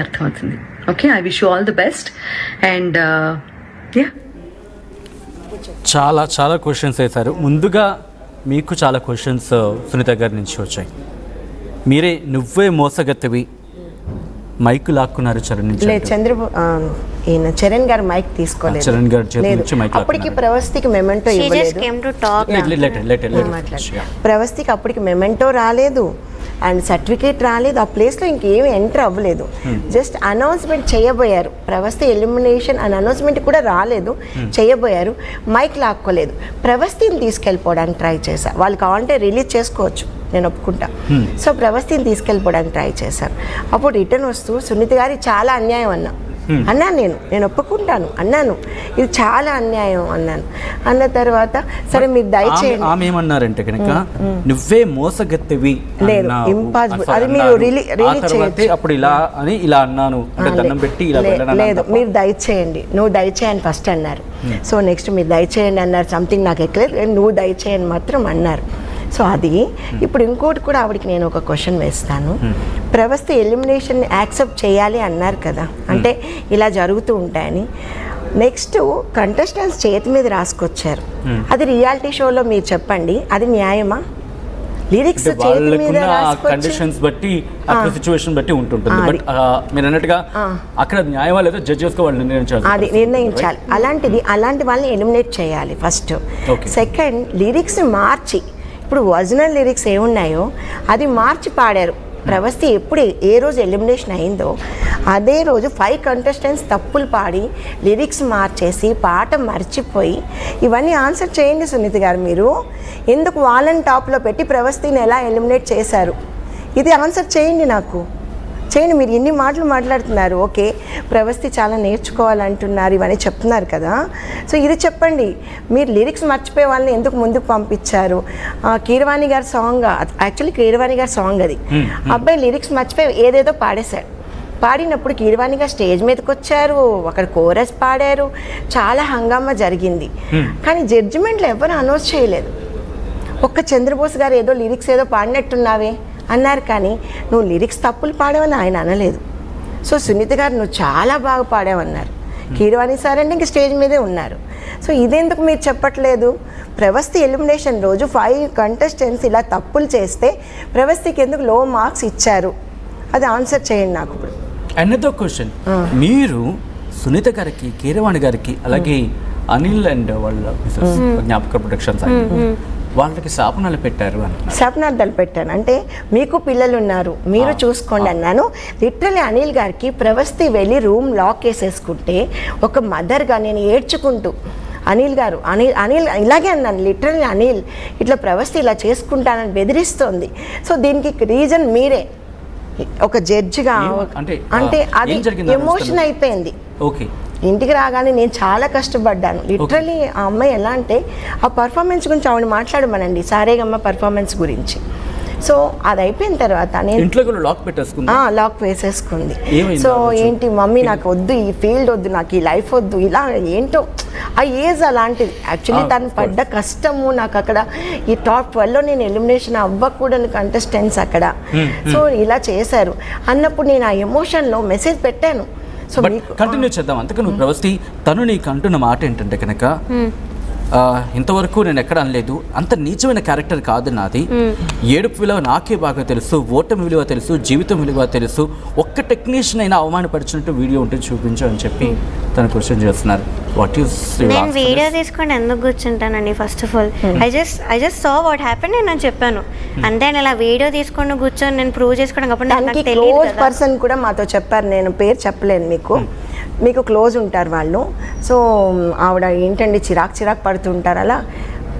అర్థమవుతుంది. Okay, I wish you all the best and yeah. చాలా చాలా క్వశ్చన్స్ వేశారు. ముందుగా మీకు చాలా క్వశ్చన్స్ సునీత గారి నుంచి వచ్చాయి. మీరే నువ్వే మోసగత్తవి మైక్ లాక్కున్నారు చరణ్ నుంచి. ఈయన చరణ్ గారు మైక్ తీసుకోలేదు. చరణ్ గారి చేతి నుంచి మైక్ అప్పటికి ప్రవస్తికి మెమెంటో ఇవ్వలేదు. ప్రవస్తికి అప్పటికి మెమెంటో రాలేదు అండ్ సర్టిఫికేట్ రాలేదు. ఆ ప్లేస్లో ఇంకేమి ఎంటర్ అవ్వలేదు. జస్ట్ అనౌన్స్మెంట్ చేయబోయారు. ప్రవస్తి ఎలిమినేషన్ అని అనౌన్స్మెంట్ కూడా రాలేదు, చేయబోయారు. మైక్ లాక్కోలేదు. ప్రవస్తిని తీసుకెళ్ళిపోవడానికి ట్రై చేశా. వాళ్ళు కావాలంటే రిలీజ్ చేసుకోవచ్చు, నేను ఒప్పుకుంటా. సో ప్రవస్తిని తీసుకెళ్ళిపోవడానికి ట్రై చేశాను. అప్పుడు రిటర్న్ వస్తూ సునీత గారి చాలా అన్యాయం అన్నాను. నేను ఒప్పుకుంటాను అన్నాను, ఇది చాలా అన్యాయం అన్న తర్వాత సరే మీరు దయచేయండి. ఆమె ఏమన్నారంటే కనుక నువ్వే మోసగత్తెవి లేదు, ఇంపాసిబుల్, అది మీరు రిలీజ్ చేయొచ్చు. అప్పుడు ఇలా అని ఇలా అన్నాను దండం పెట్టి లేదు, మీరు దయచేయండి, నువ్వు దయచేయని ఫస్ట్ అన్నారు. సో నెక్స్ట్ మీరు దయచేయండి అన్నారు. సంథింగ్ నాకు ఎక్కలేదు, నువ్వు దయచేయని మాత్రం అన్నారు. సో అది ఇప్పుడు ఇంకోటి కూడా ఆవిడకి నేను ఒక క్వశ్చన్ వేస్తాను. ప్రవస్తి ఎలిమినేషన్ యాక్సెప్ట్ చేయాలి అన్నారు కదా, అంటే ఇలా జరుగుతూ ఉంటాయని. నెక్స్ట్ కంటెస్టెంట్స్ చేతి మీద రాసుకొచ్చారు. అది రియాలిటీ షోలో మీరు చెప్పండి, అది న్యాయమా? లిరిక్స్ చేతి మీద కండిషన్స్ బట్టి సిచువేషన్ బట్టి ఉంటుంటుంది. బట్ మీరు అన్నట్టుగా అక్కడ న్యాయమా లేదో జడ్జెస్ వాళ్ళు నిర్ణయించాలి, అది నిర్ణయించాలి. అలాంటి వాళ్ళని ఎలిమినేట్ చేయాలి ఫస్ట్. సెకండ్, లిరిక్స్ మార్చి, ఇప్పుడు ఒరిజినల్ లిరిక్స్ ఏమున్నాయో అది మార్చి పాడారు. ప్రవస్తి ఎప్పుడు ఏ రోజు ఎలిమినేషన్ అయిందో అదే రోజు 5 కంటెస్టెంట్స్ తప్పులు పాడి లిరిక్స్ మార్చేసి పాట మర్చిపోయి ఇవన్నీ ఆన్సర్ చేయండి సునీత గారు. మీరు ఎందుకు వాళ్ళని టాప్లో పెట్టి ప్రవస్తిని ఎలా ఎలిమినేట్ చేశారు, ఇది ఆన్సర్ చేయండి, నాకు చేయండి. మీరు ఎన్ని మాటలు మాట్లాడుతున్నారు. ఓకే, ప్రవస్తి చాలా నేర్చుకోవాలంటున్నారు, ఇవన్నీ చెప్తున్నారు కదా. సో ఇది చెప్పండి, మీరు లిరిక్స్ మర్చిపోయే వాళ్ళని ఎందుకు ముందుకు పంపించారు? కీరవాణి గారి సాంగ్, యాక్చువల్లీ కీరవాణి గారి సాంగ్ అది. అబ్బాయి లిరిక్స్ మర్చిపోయి ఏదేదో పాడేశాడు. పాడినప్పుడు కీరవాణి గారు స్టేజ్ మీదకి వచ్చారు, అక్కడ కోరస్ పాడారు, చాలా హంగామా జరిగింది. కానీ జడ్జిమెంట్లో ఎవరు అనౌన్స్ చేయలేదు. ఒక్క చంద్రబోస్ గారు ఏదో లిరిక్స్ ఏదో పాడినట్టున్నావే అన్నారు, కానీ నువ్వు లిరిక్స్ తప్పులు పాడావని ఆయన అనలేదు. సో సునీత గారు నువ్వు చాలా బాగా పాడావన్నారు. కీరవాణి సార్ అంటే ఇంక స్టేజ్ మీదే ఉన్నారు. సో ఇదెందుకు మీరు చెప్పట్లేదు? ప్రవస్తి ఎలిమినేషన్ రోజు 5 కంటెస్టెంట్స్ ఇలా తప్పులు చేస్తే ప్రవస్తికి ఎందుకు లో మార్క్స్ ఇచ్చారు, అది ఆన్సర్ చేయండి నాకు. ఇప్పుడు అనదర్ క్వశ్చన్, మీరు సునీత గారికి, కీరవాణి గారికి, అలాగే అనిల్ అండ్ వాళ్ళ జ్ఞాపక ప్రొడక్షన్స్ వాళ్ళకి శాపనాలు పెట్టారు అని. శాపనార్థాలు పెట్టాను అంటే మీకు పిల్లలు ఉన్నారు, మీరు చూసుకోండి అన్నాను. లిటరలీ అనిల్ గారికి ప్రవస్తి వెళ్ళి రూమ్ లాక్ వేసేసుకుంటే ఒక మదర్గా నేను ఏడ్చుకుంటూ అనిల్ గారు అనిల్ ఇలాగే అన్నాను. లిటరలీ అనిల్ ఇట్లా ప్రవస్తి ఇలా చేసుకుంటానని బెదిరిస్తోంది. సో దీనికి రీజన్ మీరే ఒక జడ్జిగా. అంటే అది ఎమోషన్ అయిపోయింది. ఓకే, ఇంటికి రాగానే నేను చాలా కష్టపడ్డాను. లిటరలీ ఆ అమ్మాయి ఎలా అంటే ఆ పర్ఫార్మెన్స్ గురించి ఆవిడ మాట్లాడమనండి, సారేగమ్మ పర్ఫార్మెన్స్ గురించి. సో అది అయిపోయిన తర్వాత నేను లాక్ వేసేసుకుంది. సో ఏంటి మమ్మీ నాకు వద్దు, ఈ ఫీల్డ్ వద్దు, నాకు ఈ లైఫ్ వద్దు, ఇలా ఏంటో ఆ ఏజ్ అలాంటిది. యాక్చువల్లీ తను పడ్డ కష్టము, నాకు అక్కడ ఈ టాప్ 12లో నేను ఎలిమినేషన్ అవ్వకూడని కంటెస్టెంట్స్ అక్కడ. సో ఇలా చేశారు అన్నప్పుడు నేను ఆ ఎమోషన్లో మెసేజ్ పెట్టాను. సో కంటిన్యూ చేద్దాం. అంతకు నువ్వు ప్రవస్తి, తను నీకు అంటున్న మాట ఏంటంటే కనుక ఇంతవరకు నేను ఎక్కడ అనలేదు, అంత నీచమైన క్యారెక్టర్ కాదు నాది, ఏడుపు విలువ నాకే బాగా తెలుసు, ఓటమి విలువ తెలుసు, జీవితం విలువ తెలుసు, ఒక్క టెక్నీషియన్ అయినా అవమానపరిచినట్టు వీడియో ఉంటే చూపించు అని చెప్పి తను క్వశ్చన్ చేస్తున్నారు. వాట్ యూస్ నేను వీడియో తీసుకొని ఎందుకు కూర్చుంటానండి? First of all I just saw what happen నేను చెప్పాను అంతే. ఇలా వీడియో తీసుకొని కూర్చొని నేను ప్రూవ్ చేసుకోవడం క్లోజ్ పర్సన్ కూడా మాతో చెప్పారు, నేను పేరు చెప్పలేను మీకు క్లోజ్ ఉంటారు వాళ్ళు. సో ఆవిడ ఏంటండి చిరాకు పడుతుంటారు, అలా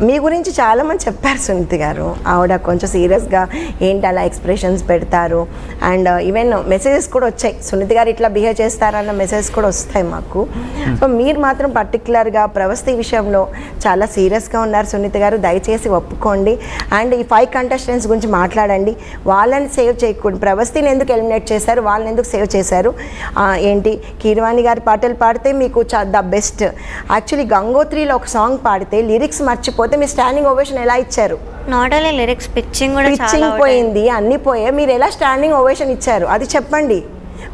మీ గురించి చాలామంది చెప్పారు సునీత గారు. ఆవిడ కొంచెం సీరియస్గా ఏంటి అలా ఎక్స్ప్రెషన్స్ పెడతారు. అండ్ ఈవెన్ మెసేజెస్ కూడా వచ్చాయి, సునీత గారు ఇట్లా బిహేవ్ చేస్తారన్న మెసేజెస్ కూడా వస్తాయి మాకు. సో మీరు మాత్రం పర్టికులర్గా ప్రవస్తి విషయంలో చాలా సీరియస్గా ఉన్నారు సునీత గారు, దయచేసి ఒప్పుకోండి. అండ్ ఈ 5 కంటెస్టెంట్స్ గురించి మాట్లాడండి, వాళ్ళని సేవ్ చేయకూడదు. ప్రవస్తిని ఎందుకు ఎలిమినేట్ చేశారు, వాళ్ళని ఎందుకు సేవ్ చేశారు? ఏంటి కీరవాణి గారి పాటలు పాడితే మీకు ద బెస్ట్. యాక్చువల్లీ గంగోత్రిలో ఒక సాంగ్ పాడితే లిరిక్స్ మర్చిపోతే మీ స్టాండింగ్ ఓవేషన్ ఎలా ఇచ్చారు? నాట్ ఓన్లీ లిరిక్స్, పిచ్చింగ్ పోయింది, అన్ని పోయే, మీరు ఎలా స్టాండింగ్ ఓవేషన్ ఇచ్చారు అది చెప్పండి.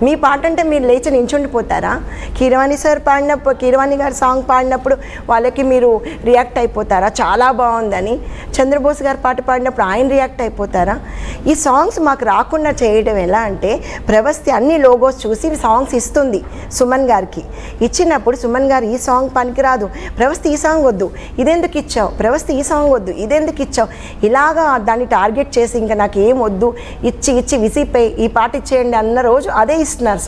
మీ పాట అంటే మీరు లేచి నించుండిపోతారా? కీరవాణి సార్ పాడినప్పుడు, కీరవాణి గారు సాంగ్ పాడినప్పుడు వాళ్ళకి మీరు రియాక్ట్ అయిపోతారా చాలా బాగుందని? చంద్రబోస్ గారు పాట పాడినప్పుడు ఆయన రియాక్ట్ అయిపోతారా? ఈ సాంగ్స్ మాకు రాకుండా చేయడం ఎలా అంటే, ప్రవస్తి అన్ని లోగోస్ చూసి సాంగ్స్ ఇస్తుంది సుమన్ గారికి. ఇచ్చినప్పుడు సుమన్ గారు ఈ సాంగ్ పనికిరాదు, ప్రవస్తి ఈ సాంగ్ వద్దు, ఇదెందుకు ఇచ్చావు, ప్రవస్తి ఈ సాంగ్ వద్దు, ఇదెందుకు ఇచ్చావు, ఇలాగా దాన్ని టార్గెట్ చేసి ఇంకా నాకు ఏం వద్దు ఇచ్చి విసిపోయి ఈ పాట ఇచ్చేయండి అన్న రోజు అదే ఇస్తున్నారు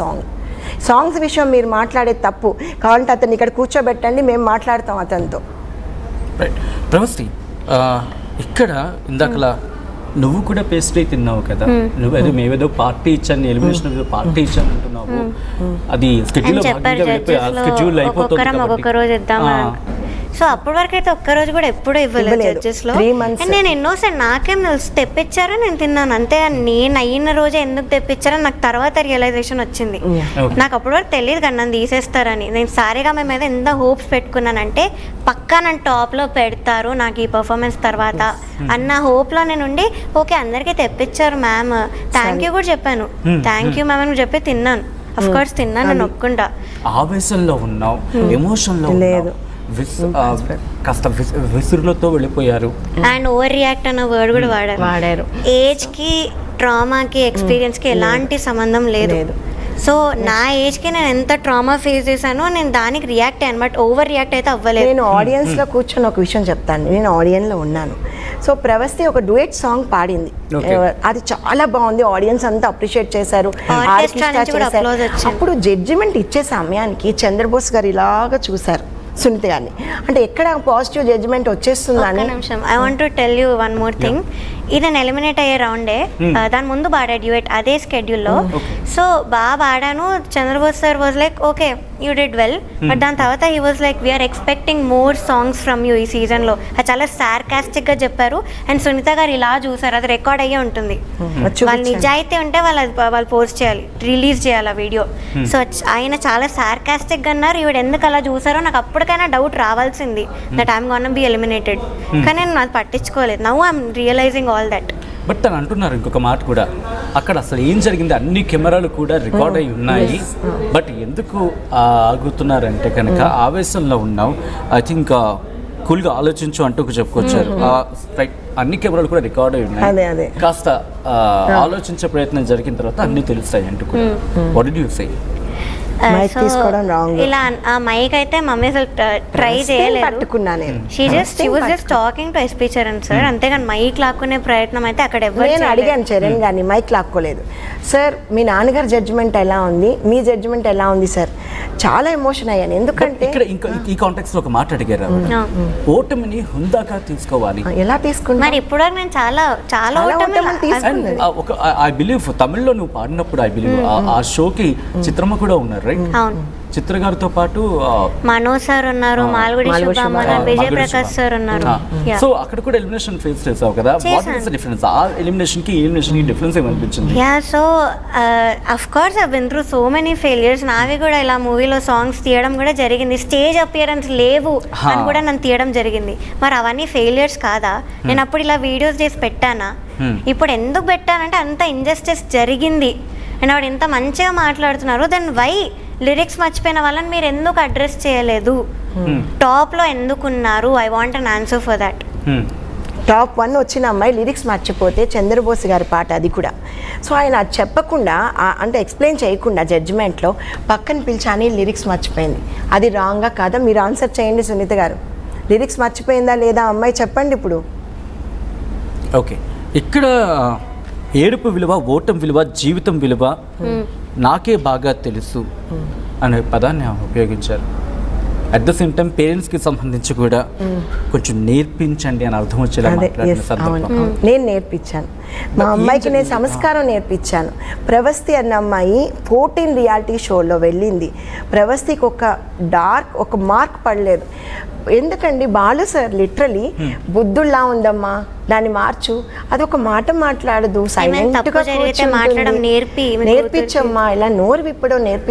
సాంగ్స్ విషయం మీరు మాట్లాడే తప్పు. కావాలంటే అతన్ని ఇక్కడ కూర్చోబెట్టండి, మేము మాట్లాడతాం అతనితో. రైట్ ప్రవస్తి, ఇక్కడ ఇందాకలా నువ్వు కూడా పేస్ట్రీ తిన్నావు కదా, నువ్వు మేమేదో పార్టీ ఇచ్చాను, ఎలిమినేషన్ పార్టీ ఇచ్చాను అంటున్నావు. అది స్కెడ్యూల్ అయిపోతుంది. సో అప్పటి వరకు అయితే ఒక్కరోజు కూడా ఎప్పుడూ ఇవ్వలేదు జడ్జెస్లో. నేను ఎన్నోసారి నాకేం తెలుసు తెప్పించారో నేను తిన్నాను అంతే. నేను అయిన రోజే ఎందుకు తెప్పించారో నాకు తర్వాత రియలైజేషన్ వచ్చింది. నాకు అప్పటి వరకు తెలియదు కదా నన్ను తీసేస్తారని. నేను సారీగా మేము మీద ఎంత హోప్స్ పెట్టుకున్నానంటే పక్కా నన్ను టాప్లో పెడతారు నాకు ఈ పర్ఫార్మెన్స్ తర్వాత అన్న హోప్లో నేను ఉండి ఓకే అందరికీ తెప్పించారు మ్యామ్, థ్యాంక్ యూ కూడా చెప్పాను, థ్యాంక్ యూ మ్యామ్ అని చెప్పి తిన్నాను. అఫ్ కోర్స్ తిన్నాను, నేను ఒప్పుకుంటా. ఆవేశంలో ఉన్నావు, ఎమోషన్లో లేదు, కాస్త విసురులతో వెళ్ళిపోయారు. అండ్ ఓవర్ రియాక్ట్ అన్న వర్డ్ కూడా వాడారు. ఏజ్కి, ట్రామాకి, ఎక్స్పీరియన్స్కి ఎలాంటి సంబంధం లేదు. సో నా ఏజ్కి నేను ఎంత ట్రామా ఫేస్ చేశానో నేను దానికి రియాక్ట్ అయ్యాను, బట్ ఓవర్ రియాక్ట్ అయితే అవ్వలేదు. నేను ఆడియన్స్లో కూర్చొని ఒక విషయం చెప్తాను. నేను ఆడియన్స్లో ఉన్నాను. సో ప్రవస్తి ఒక డ్యూయట్ సాంగ్ పాడింది, అది చాలా బాగుంది, ఆడియన్స్ అంతా అప్రిషియేట్ చేశారు. అప్పుడు జడ్జిమెంట్ ఇచ్చే సమయానికి చంద్రబోస్ గారు ఇలాగా చూశారు సునీత గారిని, అంటే ఎక్కడ పాజిటివ్ జడ్జిమెంట్ వచ్చేస్తుందని. I want to tell you one more thing. ఇది నేను ఎలిమినేట్ అయ్యే రౌండే, దాని ముందు పాడా డ్యూయట్ అదే స్కెడ్యూల్లో. సో బాగా పాడాను. Chandrabose sir was like okay you did well, but దాని తర్వాత he was like we're expecting more songs from you ఈ సీజన్లో. అది చాలా సార్కాస్టిక్గా చెప్పారు. అండ్ సునీత గారు ఇలా చూసారు, అది రికార్డ్ అయ్యే ఉంటుంది. వాళ్ళు నిజాయితీ ఉంటే వాళ్ళు పోస్ట్ చేయాలి, రిలీజ్ చేయాలి ఆ వీడియో. సో ఆయన చాలా సార్కాస్టిక్గా అన్నారు. ఈవిడ ఎందుకు అలా చూసారో నాకు అప్పటికైనా డౌట్ రావాల్సింది that I'm gonna be eliminated. కానీ నేను అది పట్టించుకోలేదు. Now I'm realising all that. But తను అంటున్నారు ఇంకొక మాట కూడా, అక్కడ అసలు ఏం జరిగింది అన్ని కెమెరాలు కూడా రికార్డ్ అయి ఉన్నాయి, బట్ ఎందుకు ఆగుతున్నారంటే కనుక ఆవేశంలో ఉన్నావు, ఐ థింక్ కూల్గా ఆలోచించు అంటూ చెప్పుకొచ్చారు. రైట్, అన్ని కెమెరాలు కూడా రికార్డ్ అయి ఉన్నాయి, కాస్త ఆలోచించే ప్రయత్నం జరిగిన తర్వాత అన్ని తెలుస్తాయి అంటూ కూడా. What did you say? ఇలా ఆ మైక్ అయితే మమ్మీ అసలు ట్రై చేయలేదు. She was just talking to SP Charan sir, అంతేగాని మైక్ లాక్కునే ప్రయత్నం అయితే అక్కడ నేను అడిగాను చరణ్ గారిని, మైక్ లాక్కోలేదు. సార్ మీ నాన్నగారు జడ్జిమెంట్ ఎలా ఉంది, మీ జడ్జిమెంట్ ఎలా ఉంది సార్? చాలా ఎమోషన్ అయ్యాను. ఎందుకంటే ఇక్కడ ఈ కాంటెక్స్ట్ లో ఒక మాట అడిగారు, ఓటమిని హుందాగా తీసుకోవాలి, ఎలా తీసుకుంటా? మరి ఇప్పుడు నేను చాలా ఐ బిలీవ్ తమిళ్లో నువ్వు పాడినప్పుడు ఐ బిలీవ్ ఆ షోకి చిత్రమ్మ కూడా ఉన్నారు, రైట్? చిత్ర గారితో పాటు మనోజ్ సార్ ఉన్నారు, మాల్గుడి శుభామన్, విజయ్ ప్రకాష్ సార్ ఉన్నారు. సో అక్కడ కూడా ఎలిమినేషన్ ఫేస్ చేసావు కదా, వాట్ ఇస్ ద డిఫరెన్స్? ఆ ఎలిమినేషన్ కి డిఫరెన్స్ ఏమనిపించింది? Yeah, so of course I been through so many failures. నావి కూడా ఇలా మూవీలో సాంగ్స్ తీయడం కూడా జరిగింది, స్టేజ్ అపియరెన్స్ లేవు అని కూడా నన్ను తీయడం జరిగింది. మరి అవన్నీ ఫెయిలియర్స్ కాదా? నేను అప్పుడు ఇలా వీడియోస్ చేసి పెట్టానా? ఇప్పుడు ఎందుకు పెట్టానంటే అంత ఇంజస్టిస్ జరిగింది అండ్ వాడు ఎంత మంచిగా మాట్లాడుతున్నారు, దెన్ వై లిరిక్స్ మర్చిపోయిన వాళ్ళని మీరు ఎందుకు అడ్రస్ చేయలేదు? టాప్లో ఎందుకున్నారు? I want an answer for that. Top 1 వచ్చిన అమ్మాయి లిరిక్స్ మర్చిపోతే చంద్రబోస్ గారి పాట అది కూడా. సో ఆయన అది చెప్పకుండా, అంటే ఎక్స్ప్లెయిన్ చేయకుండా జడ్జిమెంట్లో పక్కన పిలిచాని లిరిక్స్ మర్చిపోయింది. అది రాంగా కాదా? మీరు ఆన్సర్ చేయండి సునీత గారు. లిరిక్స్ మర్చిపోయిందా లేదా అమ్మాయి, చెప్పండి ఇప్పుడు. ఓకే, ఇక్కడ ఏడుపు విలువ, ఓటం విలువ, జీవితం విలువ నాకే బాగా తెలుసు అనే పదాన్ని ఉపయోగించారు. అట్ ద సేమ్ టైం పేరెంట్స్కి సంబంధించి కూడా కొంచెం నేర్పించండి అని అర్థం వచ్చేలా నేను నేర్పించాను. మా అమ్మాయికి నేను సంస్కారం నేర్పించాను. ప్రవస్తి అన్న అమ్మాయి 14 రియాలిటీ షోలో వెళ్ళింది. ప్రవస్తికి ఒక మార్క్ పడలేదు. ఎందుకండి బాలు సార్ లిటరలీ బుద్ధుల్లా ఉందమ్మా, దాన్ని మార్చు, అదొక మాట మాట్లాడదు, సైలెంట్గా నేర్పించమ్మా, ఇలా నోరు విప్పడం నేర్పి